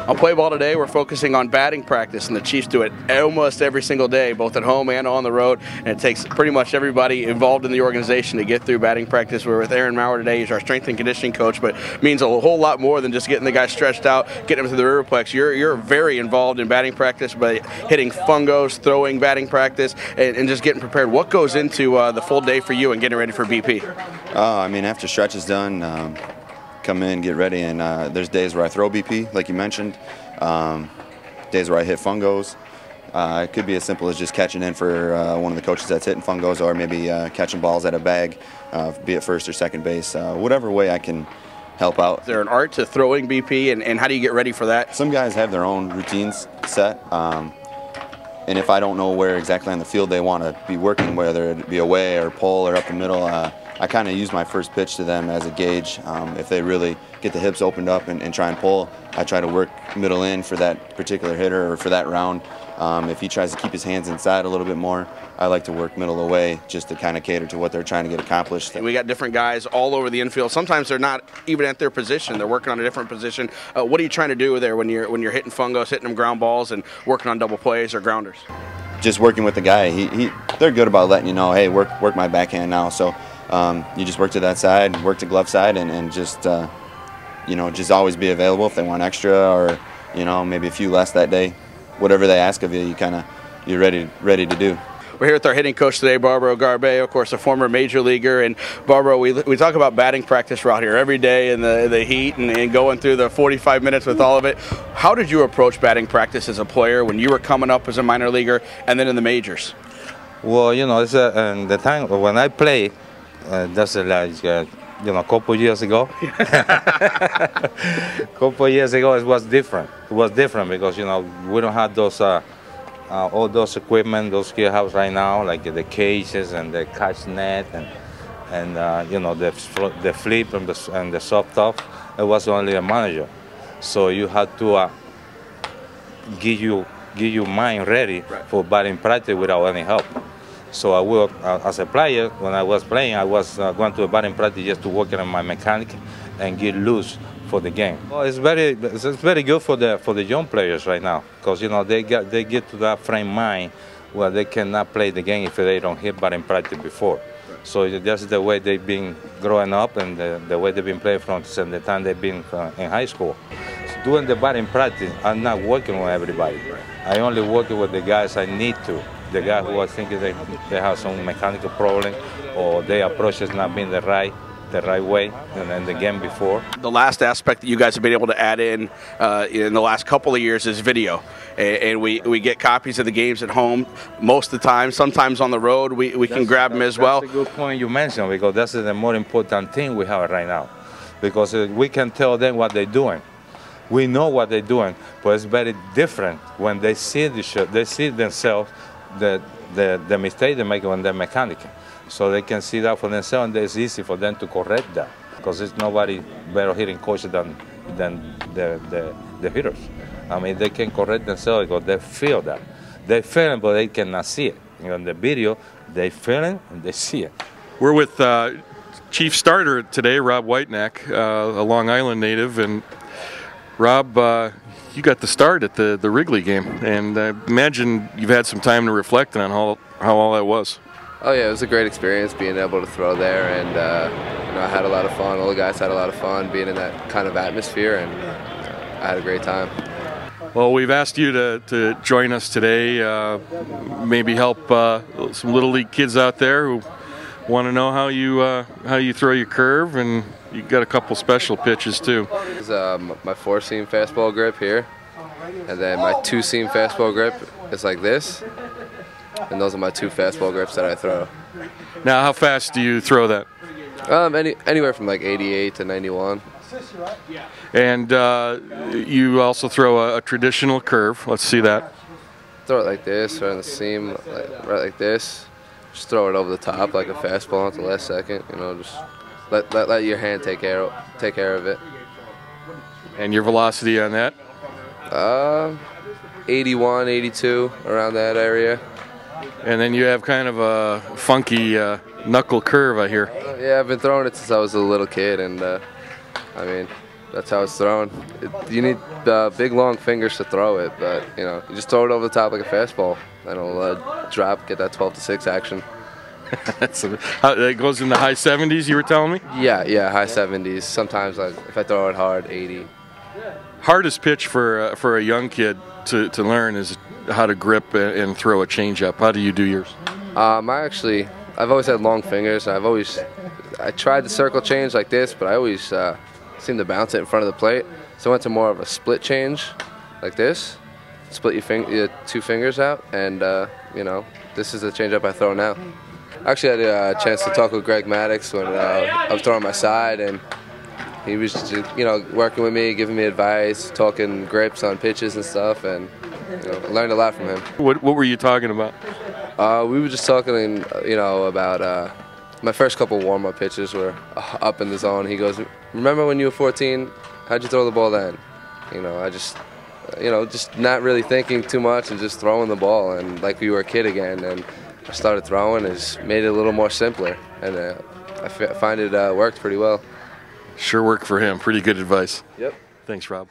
On Play Ball today, we're focusing on batting practice, and the Chiefs do it almost every single day, both at home and on the road, and it takes pretty much everybody involved in the organization to get through batting practice. We're with Aaron Mueller today. He's our strength and conditioning coach, but it means a whole lot more than just getting the guy stretched out, getting him through the riverplex. You're very involved in batting practice by hitting fungos, throwing batting practice, and just getting prepared. What goes into the full day for you and getting ready for BP? I mean, after stretch is done, come in, get ready, and there's days where I throw BP, like you mentioned, days where I hit fungos. It could be as simple as just catching in for one of the coaches that's hitting fungos, or maybe catching balls at a bag, be it first or second base, whatever way I can help out. Is there an art to throwing BP, and how do you get ready for that? Some guys have their own routines set, and if I don't know where exactly on the field they want to be working, whether it be away or pull or up the middle, I kind of use my first pitch to them as a gauge. If they really get the hips opened up and try and pull, I try to work middle in for that particular hitter or for that round. If he tries to keep his hands inside a little bit more, I like to work middle away just to kind of cater to what they're trying to get accomplished. We got different guys all over the infield. Sometimes they're not even at their position. They're working on a different position. What are you trying to do there when you're hitting fungos, hitting them ground balls, and working on double plays or grounders? Just working with the guy. They're good about letting you know, hey, work my backhand now. So you just work to that side, work to glove side, and just just always be available if they want extra, or maybe a few less that day. Whatever they ask of you, you're ready to do. We're here with our hitting coach today, Barbaro Garbey, of course, a former major leaguer. And Barbaro, we talk about batting practice out here every day in the heat and going through the 45 minutes with all of it. How did you approach batting practice as a player when you were coming up as a minor leaguer and then in the majors? Well, it's the time when I play, that's like a couple years ago. Couple years ago, it was different. It was different because we don't have those all those equipment those kids have right now, like the cages and the catch net and the flip and the soft top. It was only a manager, so you had to give your mind ready for batting practice without any help. So I work as a player. When I was playing, I was going to a batting practice just to work on my mechanic and get loose for the game. Well, it's very good for the young players right now, because they get to that frame mind where they cannot play the game if they don't hit batting practice before. So that's the way they've been growing up, and the way they've been playing from the time they've been in high school. So doing the batting practice, I'm not working with everybody. I only work with the guys I need to. The guy who I think they have some mechanical problem, or their approach has not been the right way in the game before. The last aspect that you guys have been able to add in the last couple of years is video, and we get copies of the games at home most of the time. Sometimes on the road we can grab them as well. That's a good point you mentioned, because that's the more important thing we have right now, because we can tell them what they're doing. We know what they're doing, but it's very different when they see the show. They see themselves the mistake they make when they're mechanic. So they can see that for themselves, and it's easy for them to correct that, because there's nobody better hitting coach than the hitters. I mean, they can correct themselves because they feel that. They feel it, but they cannot see it. In the video, they feel it and they see it. We're with Chief starter today, Rob Whitenack, a Long Island native. And Rob, you got the start at the Wrigley game, and I imagine you've had some time to reflect on how all that was. Oh yeah, it was a great experience being able to throw there, and I had a lot of fun. All the guys had a lot of fun being in that kind of atmosphere, and I had a great time. Well, we've asked you to join us today, maybe help some Little League kids out there who want to know how you throw your curve, and you got a couple special pitches too. This is my 4-seam fastball grip here, and then my 2-seam fastball grip is like this. And those are my 2 fastball grips that I throw. Now, how fast do you throw that? Anywhere from like 88 to 91. And you also throw a traditional curve. Let's see that. Throw it like this, right on the seam, right like this. Just throw it over the top like a fastball at the last second. Just let your hand take care of it. And your velocity on that? 81, 82, around that area. And then you have kind of a funky knuckle curve, I hear. Yeah, I've been throwing it since I was a little kid, and I mean, That's how it's thrown. You need big, long fingers to throw it, but you just throw it over the top like a fastball, and it'll drop, get that 12-6 action. It goes in the high 70s, you were telling me? Yeah, high 70s. Sometimes, like if I throw it hard, 80. Hardest pitch for a young kid to learn is how to grip and throw a changeup. How do you do yours? I've always had long fingers. I tried the circle change like this, but I always seem to bounce it in front of the plate. So I went to more of a split change, like this. Split your two fingers out, and this is the changeup I throw now. I actually had a chance to talk with Greg Maddox when I was throwing my side, and he was just, working with me, giving me advice, talking grips on pitches and stuff, and I learned a lot from him. What were you talking about? We were just talking, about my first couple warm-up pitches were up in the zone. He goes, "Remember when you were 14? How'd you throw the ball then?" I just, just not really thinking too much and just throwing the ball, and like we were a kid again. And I started throwing, it's made it a little more simpler, and I find it worked pretty well. Sure worked for him. Pretty good advice. Yep. Thanks, Rob.